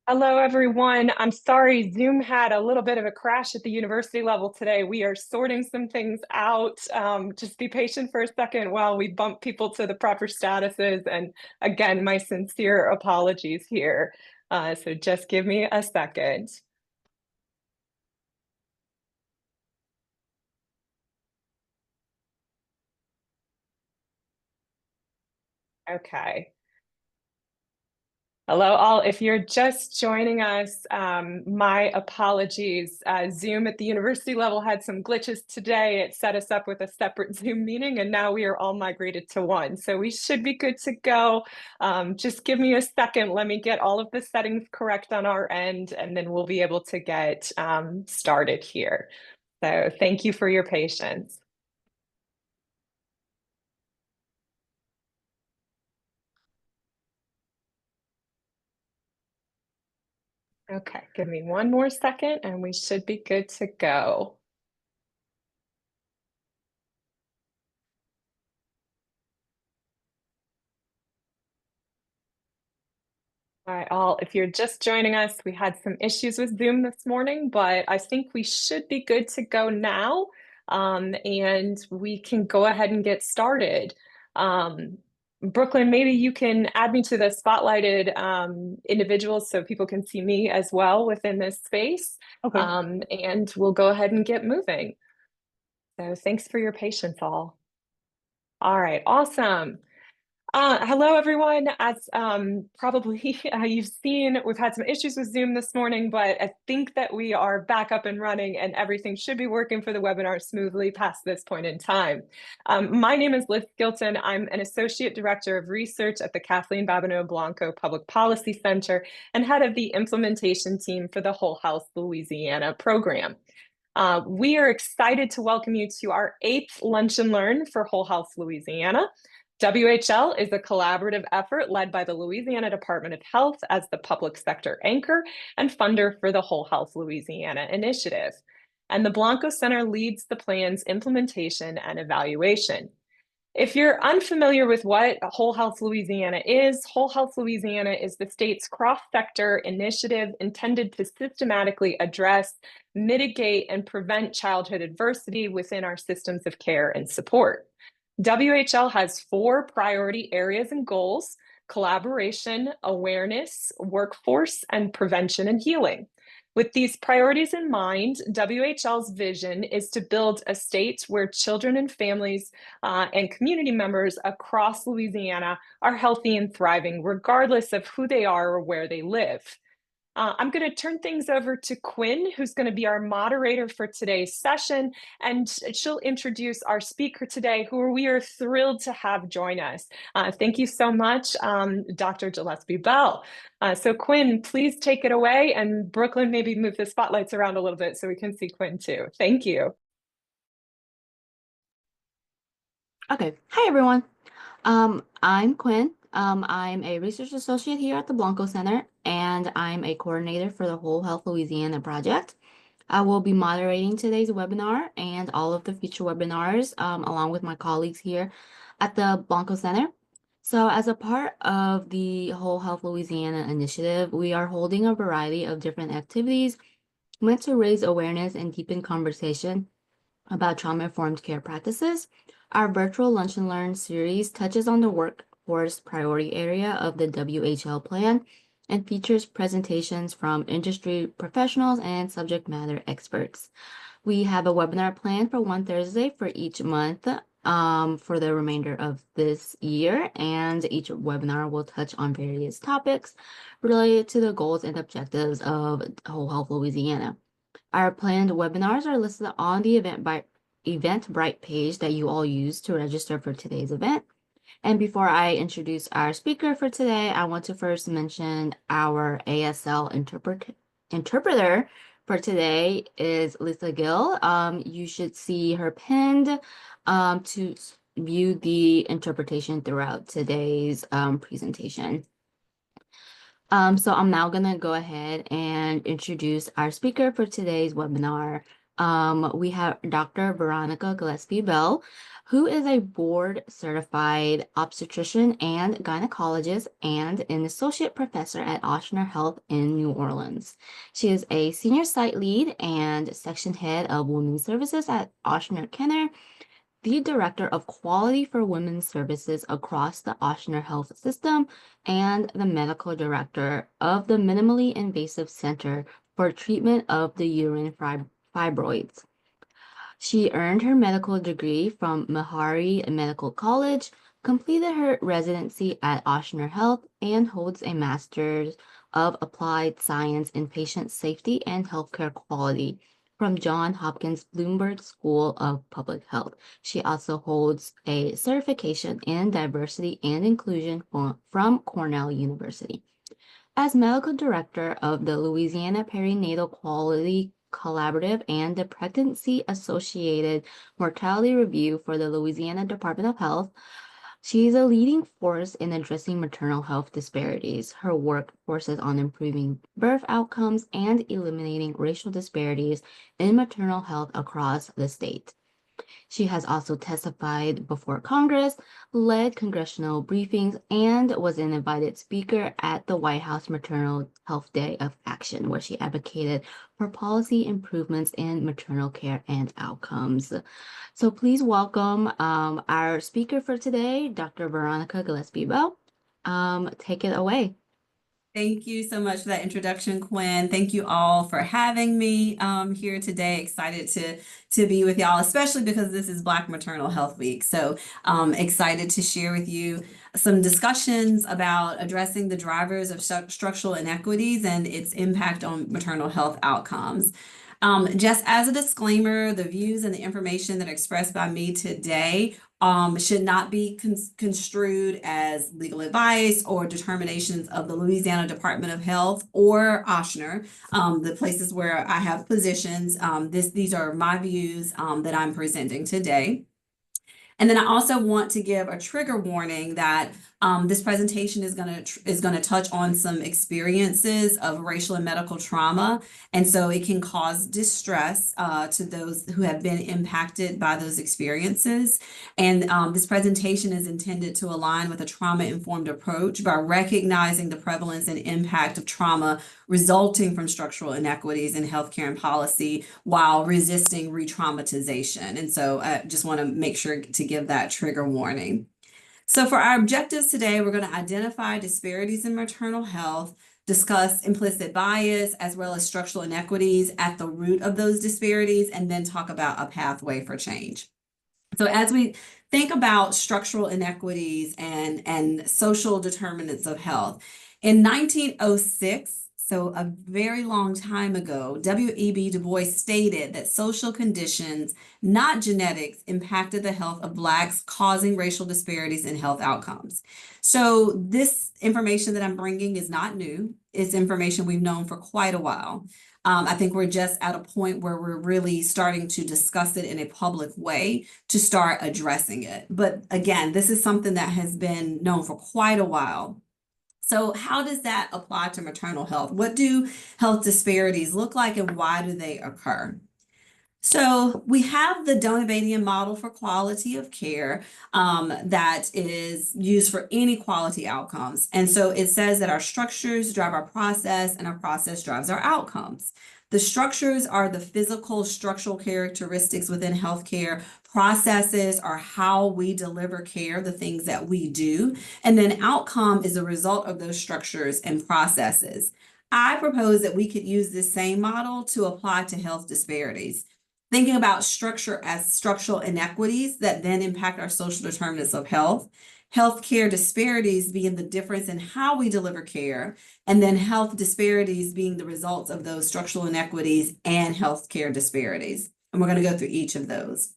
Hello, everyone. I'm sorry, Zoom had a little bit of a crash at the university level today. We are sorting some things out. Just be patient for a second while we bump people to the proper statuses. And again, my sincere apologies here. So just give me a second. Okay. Hello, all. If you're just joining us, my apologies. Zoom at the university level had some glitches today. It set us up with a separate Zoom meeting, and now we are all migrated to one. So we should be good to go. Just give me a second. Let me get all of the settings correct on our end, and then we'll be able to get started here. So thank you for your patience. Okay, give me one more second, and we should be good to go. All right, all, if you're just joining us, we had some issues with Zoom this morning, but I think we should be good to go now. And we can go ahead and get started. Brooklyn, maybe you can add me to the spotlighted individuals so people can see me as well within this space. Okay. And we'll go ahead and get moving. So thanks for your patience, all. All right, awesome. Hello, everyone. As probably you've seen, we've had some issues with Zoom this morning, but I think that we are back up and running and everything should be working for the webinar smoothly past this point in time. My name is Liz Gilton. I'm an Associate Director of Research at the Kathleen Babineau Blanco Public Policy Center and head of the implementation team for the Whole Health Louisiana program. We are excited to welcome you to our 8th Lunch and Learn for Whole Health Louisiana. WHL is a collaborative effort led by the Louisiana Department of Health as the public sector anchor and funder for the Whole Health Louisiana initiative. And the Blanco Center leads the plan's implementation and evaluation. If you're unfamiliar with what Whole Health Louisiana is, Whole Health Louisiana is the state's cross-sector initiative intended to systematically address, mitigate, and prevent childhood adversity within our systems of care and support. WHL has 4 priority areas and goals: collaboration, awareness, workforce, and prevention and healing. With these priorities in mind, WHL's vision is to build a state where children and families and community members across Louisiana are healthy and thriving, regardless of who they are or where they live. I'm going to turn things over to Quinn, who's going to be our moderator for today's session, and she'll introduce our speaker today, who we are thrilled to have join us. Thank you so much, Dr. Gillispie-Bell. So Quinn, please take it away, and Brooklyn, maybe move the spotlights around a little bit so we can see Quinn too. Thank you. Okay. Hi, everyone. I'm Quinn. I'm a research associate here at the Blanco Center, and I'm a coordinator for the Whole Health Louisiana project. I will be moderating today's webinar and all of the future webinars, along with my colleagues here at the Blanco Center. So as a part of the Whole Health Louisiana initiative, we are holding a variety of different activities meant to raise awareness and deepen conversation about trauma-informed care practices. Our virtual Lunch and Learn series touches on the workforce priority area of the WHL plan and features presentations from industry professionals and subject matter experts. We have a webinar planned for one Thursday for each month for the remainder of this year, and each webinar will touch on various topics related to the goals and objectives of Whole Health Louisiana. Our planned webinars are listed on the Eventbrite page that you all use to register for today's event. And before I introduce our speaker for today, I want to first mention our ASL interpreter for today is Lisa Gill. You should see her pinned to view the interpretation throughout today's presentation. So I'm now going to go ahead and introduce our speaker for today's webinar, We have Dr. Veronica Gillispie-Bell, who is a board certified obstetrician and gynecologist and an associate professor at Ochsner Health in New Orleans. She is a senior site lead and section head of women's services at Ochsner Kenner, the director of quality for women's services across the Ochsner Health System, and the medical director of the Minimally Invasive Center for Treatment of the Uterine Fibroids. She earned her medical degree from Meharry Medical College, completed her residency at Ochsner Health, and holds a Master's of Applied Science in Patient Safety and Healthcare Quality from Johns Hopkins Bloomberg School of Public Health. She also holds a certification in diversity and inclusion from Cornell University. As medical director of the Louisiana Perinatal Quality Collaborative and the Pregnancy Associated Mortality Review for the Louisiana Department of Health, she is a leading force in addressing maternal health disparities. Her work focuses on improving birth outcomes and eliminating racial disparities in maternal health across the state. She has also testified before Congress, led congressional briefings, and was an invited speaker at the White House Maternal Health Day of Action, where she advocated for policy improvements in maternal care and outcomes. So please welcome our speaker for today, Dr. Veronica Gillispie-Bell. Take it away. Thank you so much for that introduction, Quinn. Thank you all for having me here today. Excited to be with y'all, especially because this is Black Maternal Health Week. So excited to share with you some discussions about addressing the drivers of structural inequities and its impact on maternal health outcomes. Just as a disclaimer, the views and the information that are expressed by me today should not be construed as legal advice or determinations of the Louisiana Department of Health or Ochsner, the places where I have positions. These are my views that I'm presenting today. And then I also want to give a trigger warning that this presentation is going to touch on some experiences of racial and medical trauma, and so it can cause distress to those who have been impacted by those experiences. And this presentation is intended to align with a trauma-informed approach by recognizing the prevalence and impact of trauma resulting from structural inequities in healthcare and policy while resisting re-traumatization. And so I just want to make sure to give that trigger warning. So for our objectives today, we're going to identify disparities in maternal health, discuss implicit bias as well as structural inequities at the root of those disparities, and then talk about a pathway for change. So as we think about structural inequities and social determinants of health, in 1906, so a very long time ago, W.E.B. Du Bois stated that social conditions, not genetics, impacted the health of Blacks, causing racial disparities in health outcomes. So this information that I'm bringing is not new. It's information we've known for quite a while. I think we're just at a point where we're really starting to discuss it in a public way to start addressing it. But again, this is something that has been known for quite a while. So how does that apply to maternal health? What do health disparities look like and why do they occur? So we have the Donovanian model for quality of care that is used for inequality outcomes. And so it says that our structures drive our process and our process drives our outcomes. The structures are the physical structural characteristics within healthcare. Processes are how we deliver care, the things that we do. And then outcome is a result of those structures and processes. I propose that we could use this same model to apply to health disparities. Thinking about structure as structural inequities that then impact our social determinants of health, healthcare disparities being the difference in how we deliver care, and then health disparities being the results of those structural inequities and healthcare disparities. And we're going to go through each of those.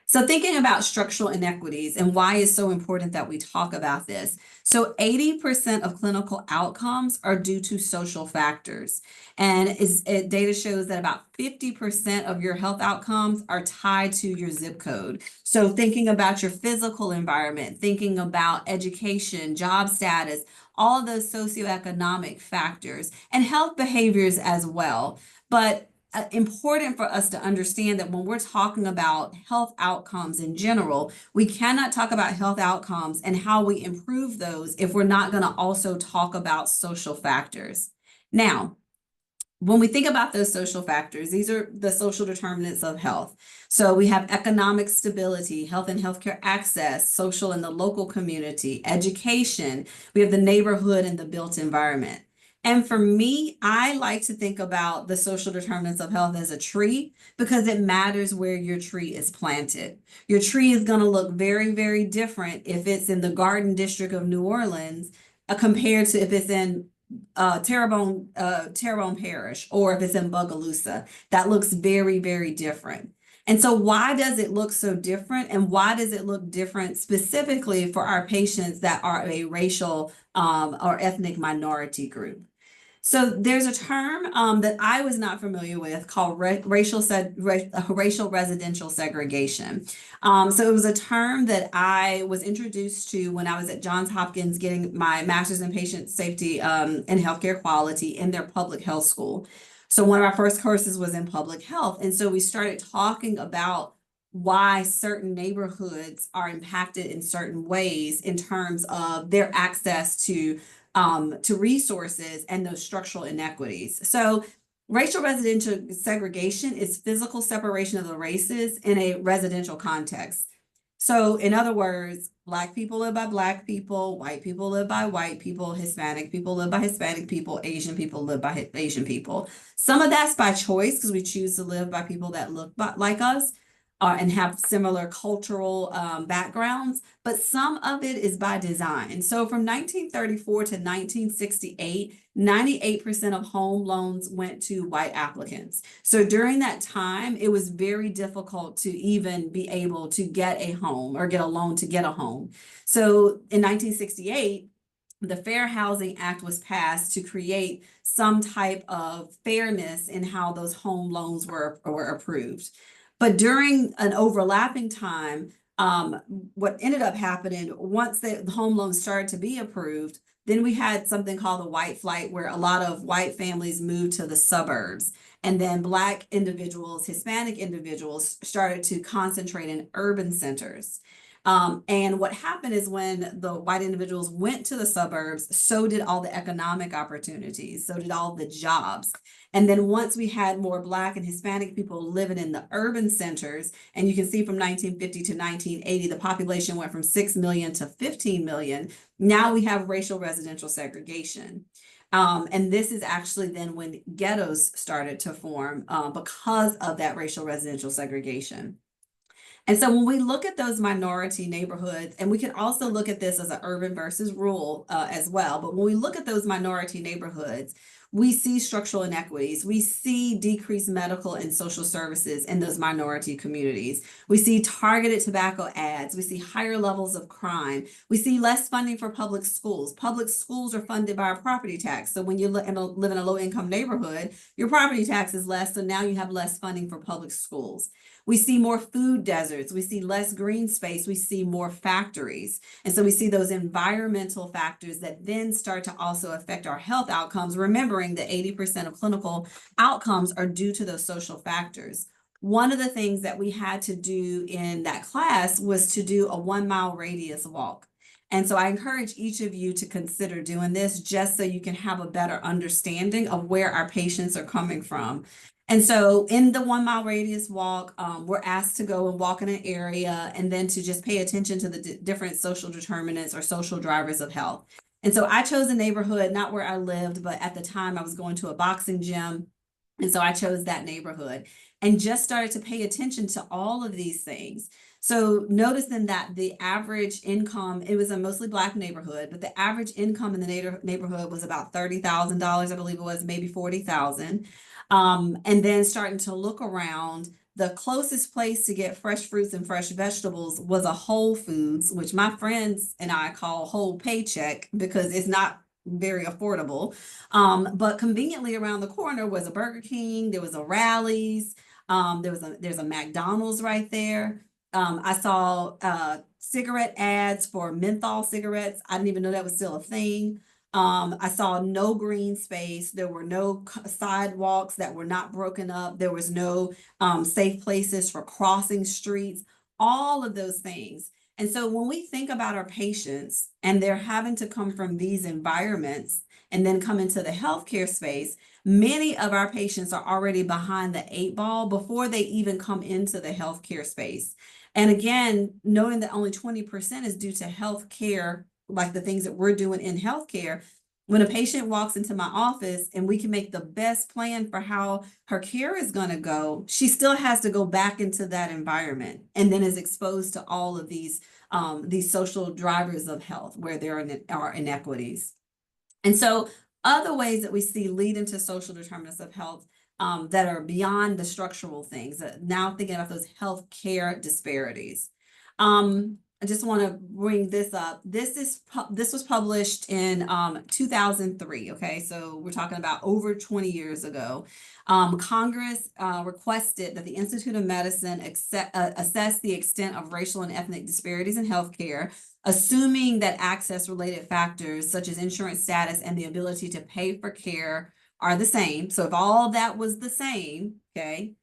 So thinking about structural inequities and why it's so important that we talk about this. So 80% of clinical outcomes are due to social factors. And data shows that about 50% of your health outcomes are tied to your zip code. So thinking about your physical environment, thinking about education, job status, all of those socioeconomic factors, and health behaviors as well. But important for us to understand that when we're talking about health outcomes in general, we cannot talk about health outcomes and how we improve those if we're not going to also talk about social factors. Now, when we think about those social factors, these are the social determinants of health. So we have economic stability, health and healthcare access, social and the local community, education. We have the neighborhood and the built environment. And for me, I like to think about the social determinants of health as a tree because it matters where your tree is planted. Your tree is going to look very, very different if it's in the Garden District of New Orleans compared to if it's in Terrebonne Parish, or if it's in Bogalusa. That looks very, very different. And so why does it look so different? And why does it look different specifically for our patients that are a racial or ethnic minority group? So there's a term that I was not familiar with called racial residential segregation. So it was a term that I was introduced to when I was at Johns Hopkins getting my master's in patient safety and healthcare quality in their public health school. So one of our first courses was in public health. And so we started talking about why certain neighborhoods are impacted in certain ways in terms of their access to resources and those structural inequities. So racial residential segregation is physical separation of the races in a residential context. So in other words, Black people live by Black people, white people live by white people, Hispanic people live by Hispanic people, Asian people live by Asian people. Some of that's by choice because we choose to live by people that look like us. And have similar cultural backgrounds, but some of it is by design. So from 1934 to 1968, 98% of home loans went to white applicants. So during that time, it was very difficult to even be able to get a home or get a loan to get a home. So in 1968, the Fair Housing Act was passed to create some type of fairness in how those home loans were approved. But during an overlapping time, what ended up happening once the home loans started to be approved, then we had something called the white flight, where a lot of white families moved to the suburbs. And then Black individuals, Hispanic individuals started to concentrate in urban centers. And what happened is when the white individuals went to the suburbs, so did all the economic opportunities, so did all the jobs. And then once we had more Black and Hispanic people living in the urban centers, and you can see from 1950 to 1980, the population went from 6 million to 15 million. Now we have racial residential segregation. And this is actually then when ghettos started to form because of that racial residential segregation. And so when we look at those minority neighborhoods, and we can also look at this as an urban versus rural as well, but when we look at those minority neighborhoods, we see structural inequities. We see decreased medical and social services in those minority communities. We see targeted tobacco ads. We see higher levels of crime. We see less funding for public schools. Public schools are funded by our property tax. So when you live in a low-income neighborhood, your property tax is less, so now you have less funding for public schools. We see more food deserts. We see less green space. We see more factories. And so we see those environmental factors that then start to also affect our health outcomes, remembering that 80% of clinical outcomes are due to those social factors. One of the things that we had to do in that class was to do a 1-mile radius walk. And so I encourage each of you to consider doing this just so you can have a better understanding of where our patients are coming from. And so in the 1-mile radius walk, we're asked to go and walk in an area and then to just pay attention to the different social determinants or social drivers of health. And so I chose a neighborhood, not where I lived, but at the time I was going to a boxing gym. And so I chose that neighborhood and just started to pay attention to all of these things. So noticing that the average income, it was a mostly Black neighborhood, but the average income in the neighborhood was about $30,000, I believe it was, maybe $40,000. And then starting to look around, the closest place to get fresh fruits and fresh vegetables was a Whole Foods, which my friends and I call Whole Paycheck because it's not very affordable. But conveniently around the corner was a Burger King, there was a Rally's, there's a McDonald's right there. I saw cigarette ads for menthol cigarettes. I didn't even know that was still a thing. I saw no green space. There were no sidewalks that were not broken up. There was no safe places for crossing streets, all of those things. And so when we think about our patients and they're having to come from these environments and then come into the healthcare space, many of our patients are already behind the 8 ball before they even come into the healthcare space. And again, knowing that only 20% is due to healthcare, like the things that we're doing in healthcare, when a patient walks into my office and we can make the best plan for how her care is going to go, she still has to go back into that environment and then is exposed to all of these social drivers of health where there are inequities. And so other ways that we see lead into social determinants of health that are beyond the structural things, now thinking about those healthcare disparities. I just want to bring this up. This was published in 2003. Okay, so we're talking about over 20 years ago. Congress requested that the Institute of Medicine assess the extent of racial and ethnic disparities in healthcare, assuming that access-related factors such as insurance status and the ability to pay for care are the same. So if all that was the same, okay,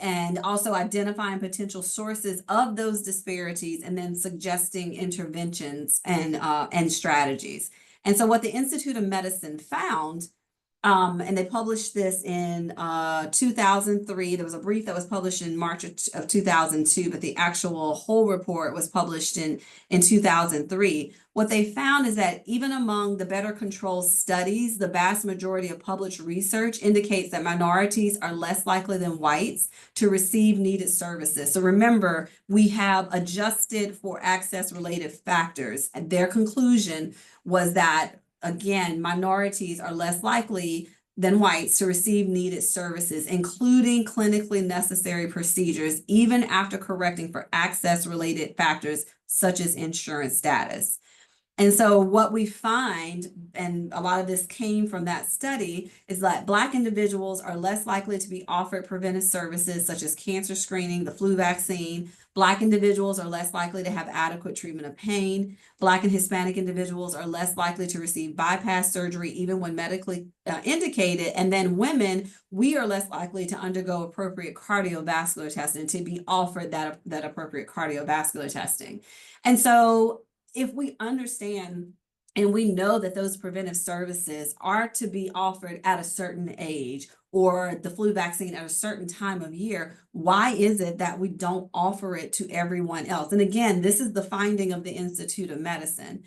and also identifying potential sources of those disparities and then suggesting interventions and strategies. And so what the Institute of Medicine found, and they published this in 2003. There was a brief that was published in March of 2002, but the actual whole report was published in 2003. What they found is that even among the better control studies, the vast majority of published research indicates that minorities are less likely than whites to receive needed services. So remember, we have adjusted for access-related factors. And their conclusion was that, again, minorities are less likely than whites to receive needed services, including clinically necessary procedures, even after correcting for access-related factors such as insurance status. And so what we find, and a lot of this came from that study, is that Black individuals are less likely to be offered preventive services such as cancer screening, the flu vaccine. Black individuals are less likely to have adequate treatment of pain. Black and Hispanic individuals are less likely to receive bypass surgery, even when medically indicated. And then women, we are less likely to undergo appropriate cardiovascular testing, to be offered that appropriate cardiovascular testing. And so if we understand and we know that those preventive services are to be offered at a certain age, or the flu vaccine at a certain time of year, why is it that we don't offer it to everyone else? And again, this is the finding of the Institute of Medicine.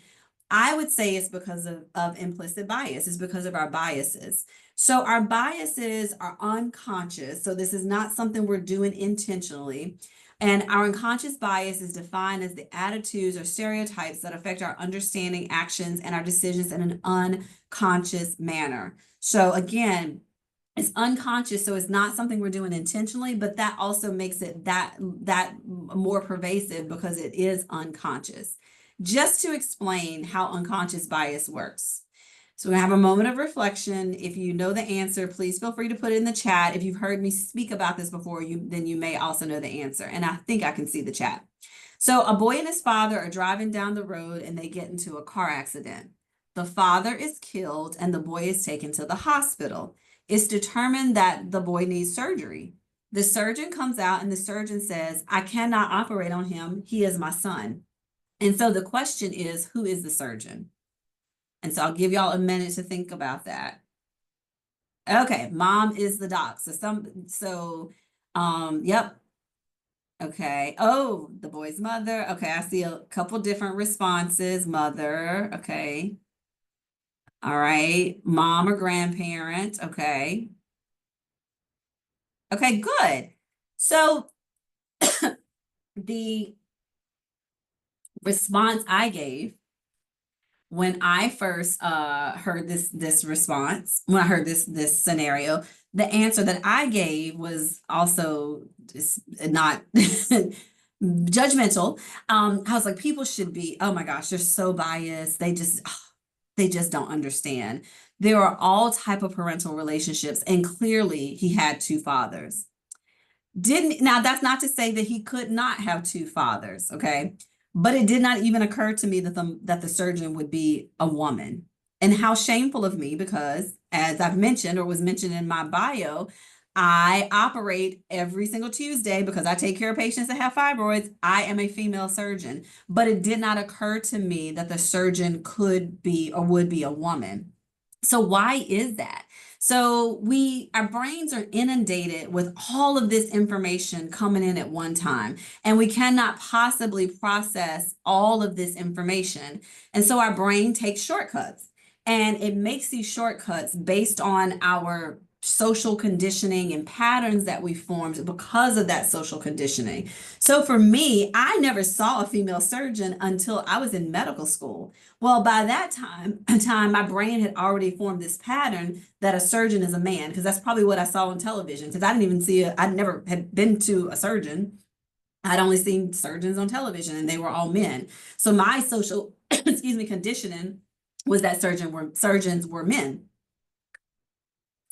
I would say it's because of implicit bias. It's because of our biases. So our biases are unconscious. So this is not something we're doing intentionally. And our unconscious bias is defined as the attitudes or stereotypes that affect our understanding, actions, and our decisions in an unconscious manner. So again, it's unconscious, so it's not something we're doing intentionally, but that also makes it that more pervasive because it is unconscious. Just to explain how unconscious bias works. So we're gonna have a moment of reflection. If you know the answer, please feel free to put it in the chat. If you've heard me speak about this before, then you may also know the answer. And I think I can see the chat. So a boy and his father are driving down the road and they get into a car accident. The father is killed and the boy is taken to the hospital. It's determined that the boy needs surgery. The surgeon comes out and the surgeon says, "I cannot operate on him. He is my son." And so the question is, who is the surgeon? And so I'll give y'all a minute to think about that. Okay, mom is the doc. Yep. Okay. Oh, the boy's mother. Okay, I see a couple different responses. Mother. Okay. All right. Mom or grandparent. Okay. Okay, good. So the response I gave when I first heard this response, when I heard this scenario, the answer that I gave was also just not judgmental. I was like, people should be, oh my gosh, they're so biased. They just don't understand. There are all type of parental relationships, and clearly he had two fathers. Now that's not to say that he could not have two fathers, okay? But it did not even occur to me that the surgeon would be a woman. And how shameful of me, because as I've mentioned or was mentioned in my bio, I operate every single Tuesday because I take care of patients that have fibroids. I am a female surgeon, but it did not occur to me that the surgeon could be or would be a woman. So why is that? So our brains are inundated with all of this information coming in at one time, and we cannot possibly process all of this information. And so our brain takes shortcuts, and it makes these shortcuts based on our social conditioning and patterns that we formed because of that social conditioning. So for me, I never saw a female surgeon until I was in medical school. Well, by that time, my brain had already formed this pattern that a surgeon is a man, because that's probably what I saw on television, because I didn't even see I never had been to a surgeon. I'd only seen surgeons on television and they were all men. So my social, excuse me, conditioning was that surgeons were men.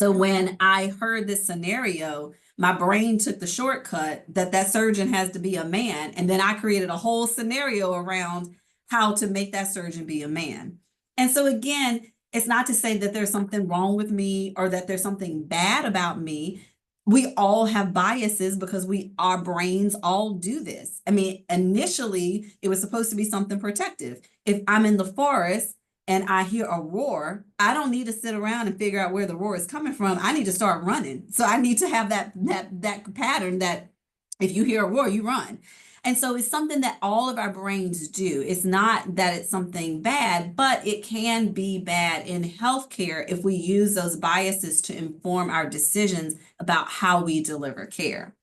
So when I heard this scenario, my brain took the shortcut that surgeon has to be a man. And then I created a whole scenario around how to make that surgeon be a man. And so again, it's not to say that there's something wrong with me or that there's something bad about me. We all have biases because our brains all do this. I mean, initially, it was supposed to be something protective. If I'm in the forest and I hear a roar, I don't need to sit around and figure out where the roar is coming from. I need to start running. So I need to have that pattern that if you hear a roar, you run. And so it's something that all of our brains do. It's not that it's something bad, but it can be bad in healthcare if we use those biases to inform our decisions about how we deliver care.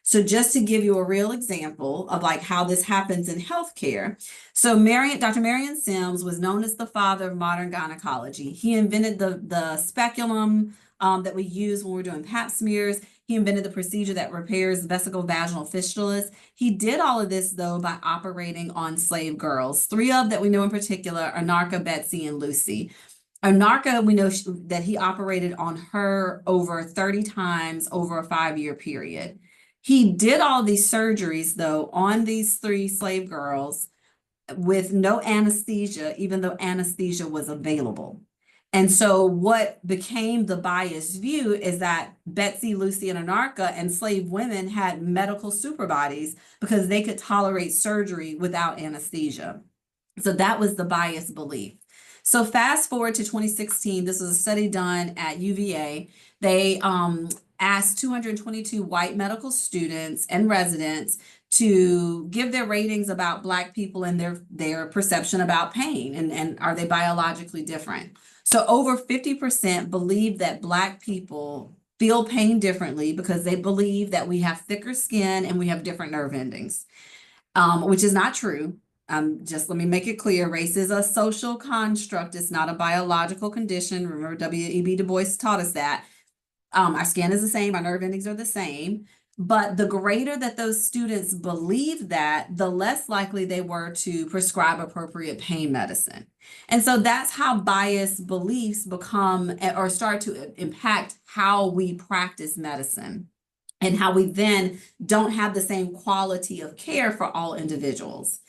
So just to give you a real example of like how this happens in healthcare. So Dr. Marion Sims was known as the father of modern gynecology. He invented the speculum that we use when we're doing pap smears. He invented the procedure that repairs vesico-vaginal fistulas. He did all of this, though, by operating on slave girls. 3 of that we know in particular are Anarcha, Betsy, and Lucy. Anarcha, we know that he operated on her over 30 times over a 5-year period. He did all these surgeries, though, on these 3 slave girls with no anesthesia, even though anesthesia was available. And so what became the biased view is that Betsy, Lucy, and Anarcha and slave women had medical super bodies because they could tolerate surgery without anesthesia. So that was the biased belief. So fast forward to 2016, this was a study done at UVA. They asked 222 white medical students and residents to give their ratings about Black people and their perception about pain, and are they biologically different. So over 50% believe that Black people feel pain differently because they believe that we have thicker skin and we have different nerve endings, which is not true. Just let me make it clear, race is a social construct. It's not a biological condition. Remember, W.E.B. Du Bois taught us that. Our skin is the same, our nerve endings are the same, but the greater that those students believe that, the less likely they were to prescribe appropriate pain medicine. And so that's how biased beliefs become or start to impact how we practice medicine and how we then don't have the same quality of care for all individuals.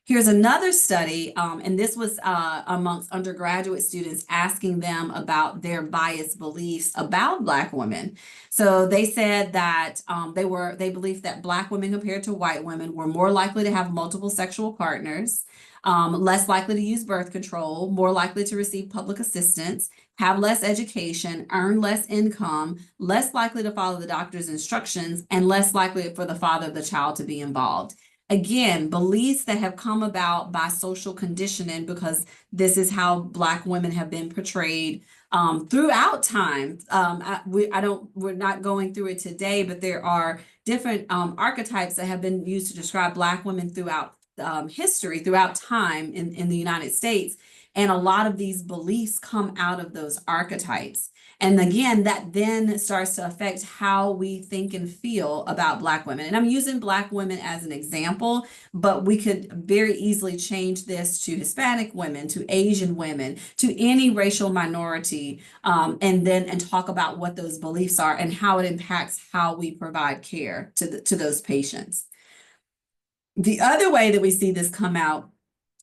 Here's another study, and this was amongst undergraduate students asking them about their biased beliefs about Black women. So they said that they believed that Black women compared to white women were more likely to have multiple sexual partners, less likely to use birth control, more likely to receive public assistance, have less education, earn less income, less likely to follow the doctor's instructions, and less likely for the father of the child to be involved. Again, beliefs that have come about by social conditioning, because this is how Black women have been portrayed throughout time. We're not going through it today, but there are different archetypes that have been used to describe Black women throughout history, throughout time in the United States. And a lot of these beliefs come out of those archetypes. And again, that then starts to affect how we think and feel about Black women. And I'm using Black women as an example, but we could very easily change this to Hispanic women, to Asian women, to any racial minority, and talk about what those beliefs are and how it impacts how we provide care to those patients. The other way that we see this come out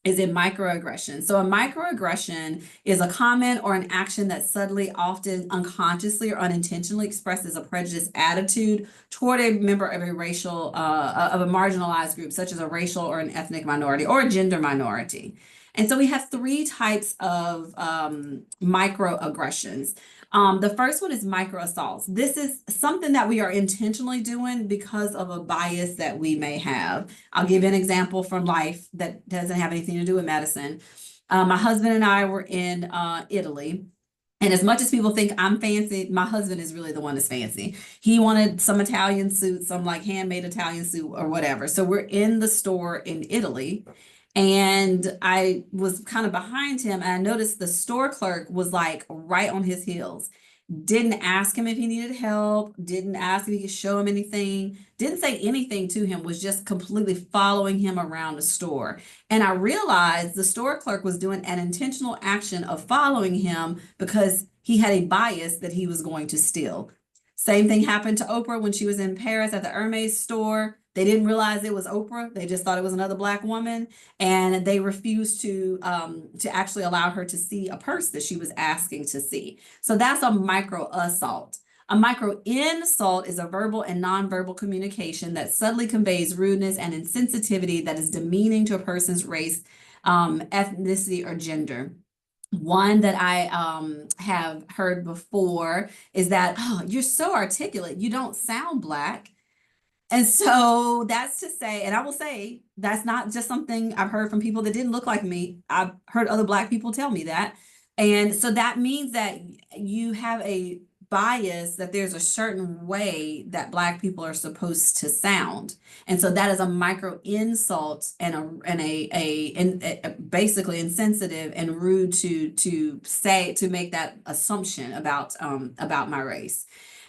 is in microaggression. So a microaggression is a comment or an action that subtly, often unconsciously or unintentionally expresses a prejudiced attitude toward a member of a racial, of a marginalized group, such as a racial or an ethnic minority or a gender minority. And so we have three types of microaggressions. The first one is microassaults. This is something that we are intentionally doing because of a bias that we may have. I'll give you an example from life that doesn't have anything to do with medicine. My husband and I were in Italy. And as much as people think I'm fancy, my husband is really the one that's fancy. He wanted some Italian suit, some like handmade Italian suit or whatever. So we're in the store in Italy. And I was kind of behind him, and I noticed the store clerk was like right on his heels. Didn't ask him if he needed help, didn't ask if he could show him anything, didn't say anything to him, was just completely following him around the store. And I realized the store clerk was doing an intentional action of following him because he had a bias that he was going to steal. Same thing happened to Oprah when she was in Paris at the Hermes store. They didn't realize it was Oprah. They just thought it was another Black woman, and they refused to actually allow her to see a purse that she was asking to see. So that's a micro assault. A micro insult is a verbal and nonverbal communication that subtly conveys rudeness and insensitivity that is demeaning to a person's race, ethnicity, or gender. One that I have heard before is that, oh, you're so articulate, you don't sound Black. And so that's to say, and I will say, that's not just something I've heard from people that didn't look like me. I've heard other Black people tell me that. And so that means that you have a bias that there's a certain way that Black people are supposed to sound. And so that is a micro insult and basically insensitive and rude to make that assumption about my race.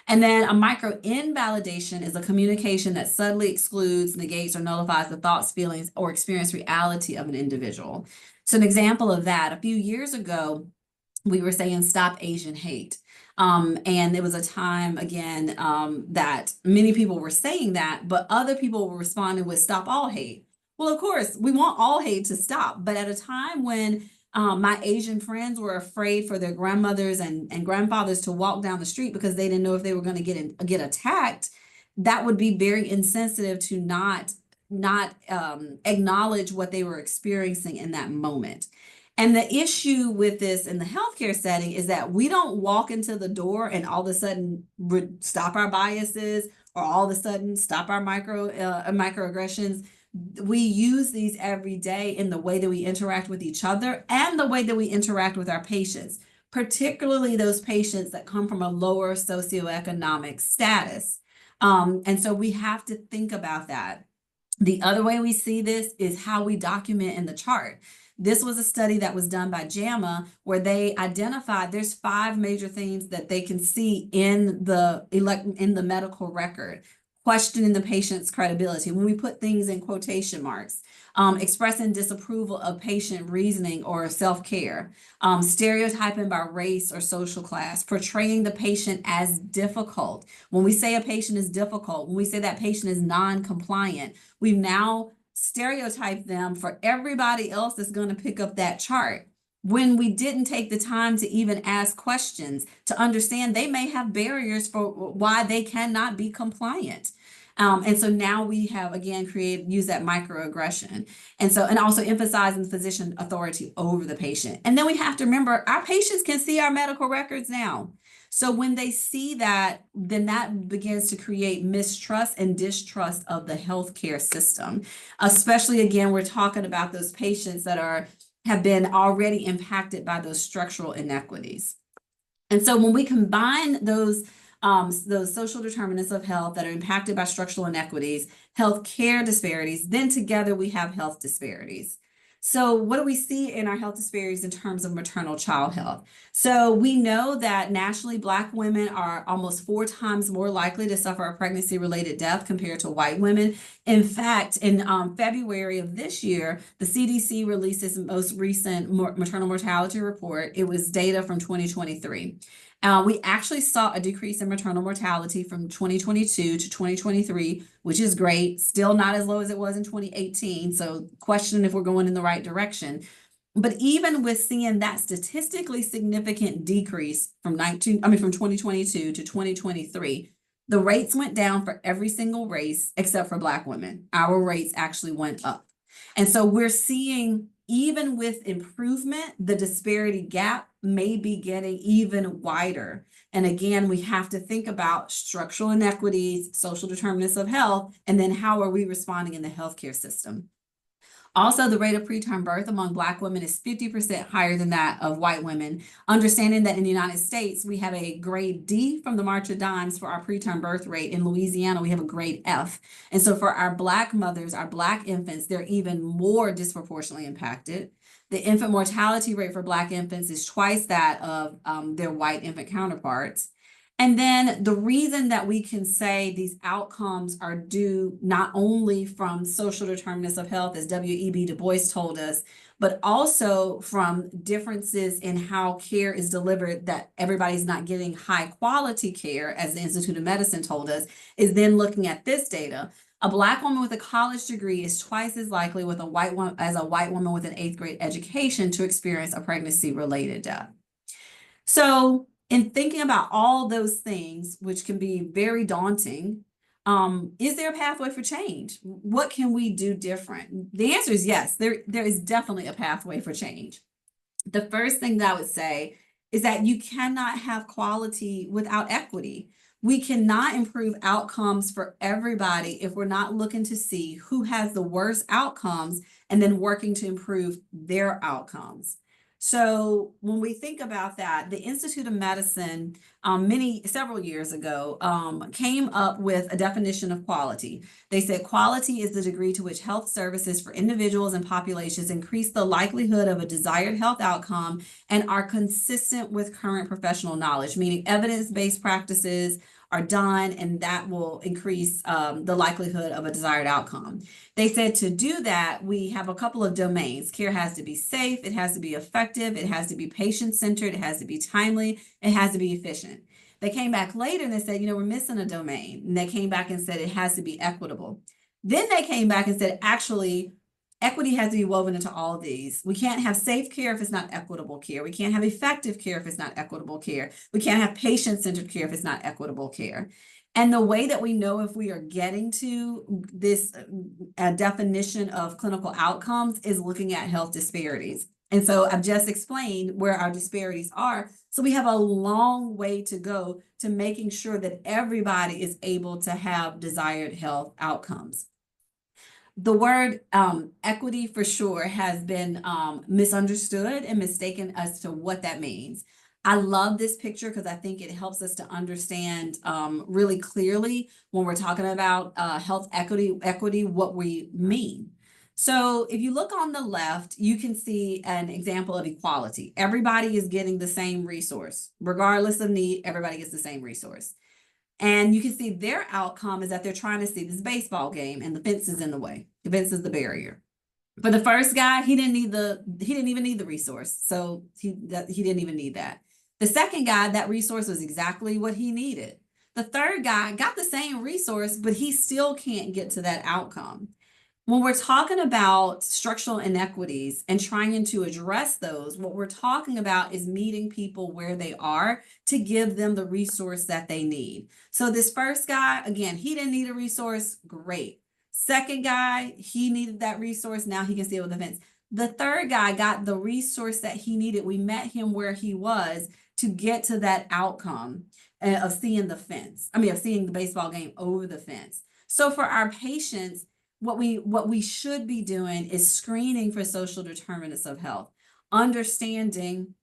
And then a micro invalidation is a communication that subtly excludes, negates, or nullifies the thoughts, feelings, or experience reality of an individual. So an example of that, a few years ago, we were saying stop Asian hate. And there was a time again that many people were saying that, but other people were responding with stop all hate. Well, of course, we want all hate to stop, but at a time when my Asian friends were afraid for their grandmothers and grandfathers to walk down the street because they didn't know if they were going to get attacked, that would be very insensitive to not acknowledge what they were experiencing in that moment. And the issue with this in the healthcare setting is that we don't walk into the door and all of a sudden stop our biases or all of a sudden stop our microaggressions. We use these every day in the way that we interact with each other and the way that we interact with our patients, particularly those patients that come from a lower socioeconomic status. And so we have to think about that. The other way we see this is how we document in the chart. This was a study that was done by JAMA where they identified there's 5 major things that they can see in the medical record. Questioning the patient's credibility. When we put things in quotation marks, expressing disapproval of patient reasoning or self-care, stereotyping by race or social class, portraying the patient as difficult. When we say a patient is difficult, when we say that patient is non-compliant, we've now stereotyped them for everybody else that's going to pick up that chart. When we didn't take the time to even ask questions to understand they may have barriers for why they cannot be compliant. And so now we have, again, use that microaggression. And also emphasizing the physician authority over the patient. And then we have to remember our patients can see our medical records now. So when they see that, then that begins to create mistrust and distrust of the healthcare system. Especially, again, we're talking about those patients that have been already impacted by those structural inequities. And so when we combine those social determinants of health that are impacted by structural inequities, healthcare disparities, then together we have health disparities. So what do we see in our health disparities in terms of maternal child health? So we know that nationally, Black women are almost 4 times more likely to suffer a pregnancy-related death compared to white women. In fact, in February of this year, the CDC released its most recent maternal mortality report. It was data from 2023. We actually saw a decrease in maternal mortality from 2022 to 2023, which is great. Still not as low as it was in 2018. So question if we're going in the right direction. But even with seeing that statistically significant decrease from 2022 to 2023, the rates went down for every single race except for Black women. Our rates actually went up. And so we're seeing, even with improvement, the disparity gap may be getting even wider. And again, we have to think about structural inequities, social determinants of health, and then how are we responding in the healthcare system. Also, the rate of preterm birth among Black women is 50% higher than that of white women. Understanding that in the United States, we have a grade D from the March of Dimes for our preterm birth rate. In Louisiana, we have a grade F. And so for our Black mothers, our Black infants, they're even more disproportionately impacted. The infant mortality rate for Black infants is twice that of their white infant counterparts. And then the reason that we can say these outcomes are due not only from social determinants of health, as W.E.B. Du Bois told us, but also from differences in how care is delivered, that everybody's not getting high quality care, as the Institute of Medicine told us, is then looking at this data. A Black woman with a college degree is twice as likely with a white woman as a white woman with an 8th grade education to experience a pregnancy-related death. So in thinking about all those things, which can be very daunting, is there a pathway for change? What can we do different? The answer is yes, there is definitely a pathway for change. The first thing that I would say is that you cannot have quality without equity. We cannot improve outcomes for everybody if we're not looking to see who has the worst outcomes and then working to improve their outcomes. So when we think about that, the Institute of Medicine several years ago came up with a definition of quality. They said quality is the degree to which health services for individuals and populations increase the likelihood of a desired health outcome and are consistent with current professional knowledge, meaning evidence-based practices are done, and that will increase the likelihood of a desired outcome. They said to do that, we have a couple of domains. Care has to be safe, it has to be effective, it has to be patient-centered, it has to be timely, it has to be efficient. They came back later and they said, we're missing a domain. And they came back and said it has to be equitable. Then they came back and said, actually, equity has to be woven into all of these. We can't have safe care if it's not equitable care. We can't have effective care if it's not equitable care. We can't have patient-centered care if it's not equitable care. And the way that we know if we are getting to this definition of clinical outcomes is looking at health disparities. And so I've just explained where our disparities are. So we have a long way to go to making sure that everybody is able to have desired health outcomes. The word equity for sure has been misunderstood and mistaken as to what that means. I love this picture because I think it helps us to understand really clearly when we're talking about health equity, what we mean. So if you look on the left, you can see an example of equality. Everybody is getting the same resource. Regardless of need, everybody gets the same resource. And you can see their outcome is that they're trying to see this baseball game and the fence is in the way. The fence is the barrier. For the first guy, he didn't even need the resource. So he didn't even need that. The second guy, that resource was exactly what he needed. The third guy got the same resource, but he still can't get to that outcome. When we're talking about structural inequities and trying to address those, what we're talking about is meeting people where they are to give them the resource that they need. So this first guy, again, he didn't need a resource, great. Second guy, he needed that resource, now he can see it with the fence. The third guy got the resource that he needed. We met him where he was to get to that outcome of seeing the fence. Of seeing the baseball game over the fence. So for our patients, what we should be doing is screening for social determinants of health, understanding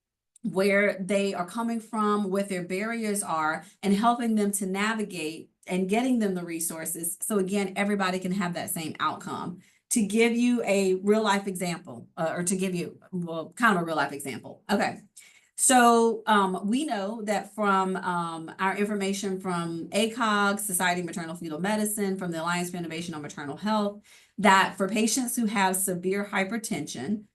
where they are coming from, what their barriers are, and helping them to navigate and getting them the resources. So again, everybody can have that same outcome. To give you a real life example, or to give you, kind of a real life example. Okay. So we know that from our information from ACOG, Society of Maternal Fetal Medicine, from the Alliance for Innovation on Maternal Health, that for patients who have severe hypertension,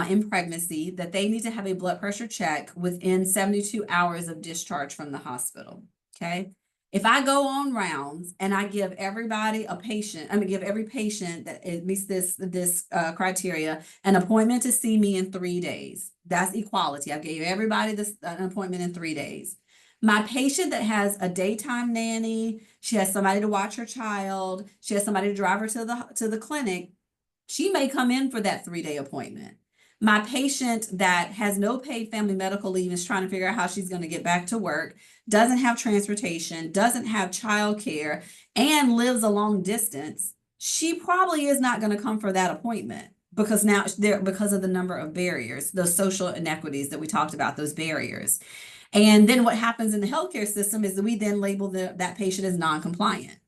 in pregnancy, that they need to have a blood pressure check within 72 hours of discharge from the hospital. Okay. If I go on rounds and I give everybody a patient, I'm gonna give every patient that it meets this criteria an appointment to see me in 3 days. That's equality. I gave everybody an appointment in 3 days. My patient that has a daytime nanny, she has somebody to watch her child, she has somebody to drive her to the clinic, she may come in for that 3-day appointment. My patient that has no paid family medical leave is trying to figure out how she's going to get back to work, doesn't have transportation, doesn't have childcare, and lives a long distance, she probably is not going to come for that appointment because because of the number of barriers, those social inequities that we talked about, those barriers. And then what happens in the healthcare system is that we then label that patient as non-compliant.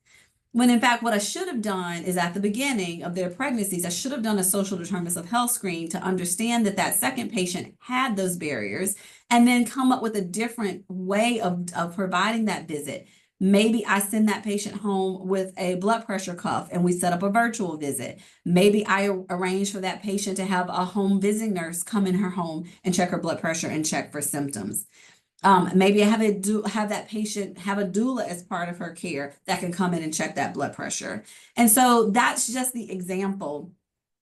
When in fact, what I should have done is at the beginning of their pregnancies, I should have done a social determinants of health screen to understand that that second patient had those barriers and then come up with a different way of providing that visit. Maybe I send that patient home with a blood pressure cuff and we set up a virtual visit. Maybe I arrange for that patient to have a home visiting nurse come in her home and check her blood pressure and check for symptoms. Maybe I have that patient have a doula as part of her care that can come in and check that blood pressure. And so that's just the example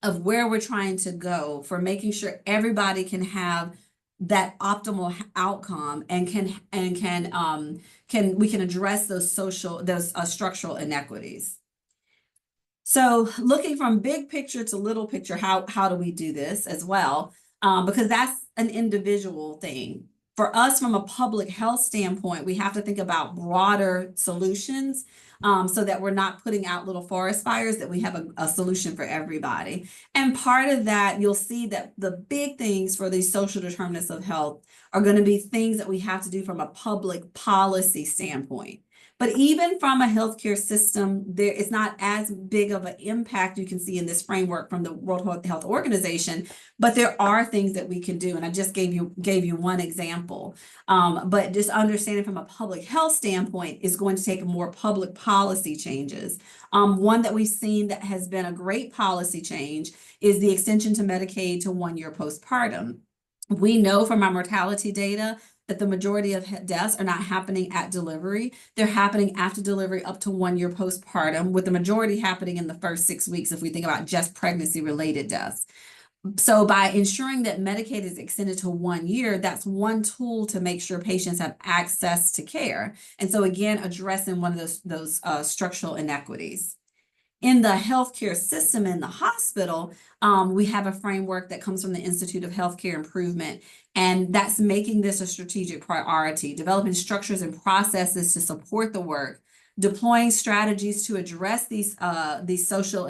of where we're trying to go for making sure everybody can have that optimal outcome and we can address those structural inequities. So looking from big picture to little picture, how do we do this as well? Because that's an individual thing. For us, from a public health standpoint, we have to think about broader solutions so that we're not putting out little forest fires, that we have a solution for everybody. And part of that, you'll see that the big things for these social determinants of health are going to be things that we have to do from a public policy standpoint. But even from a healthcare system, there is not as big of an impact you can see in this framework from the World Health Organization, but there are things that we can do. And I just gave you one example. But just understanding from a public health standpoint is going to take more public policy changes. One that we've seen that has been a great policy change is the extension to Medicaid to 1 year postpartum. We know from our mortality data that the majority of deaths are not happening at delivery. They're happening after delivery up to 1 year postpartum, with the majority happening in the first 6 weeks if we think about just pregnancy-related deaths. So by ensuring that Medicaid is extended to 1 year, that's one tool to make sure patients have access to care. And so again, addressing one of those structural inequities. In the healthcare system in the hospital, we have a framework that comes from the Institute of Healthcare Improvement, and that's making this a strategic priority, developing structures and processes to support the work, deploying strategies to address these structural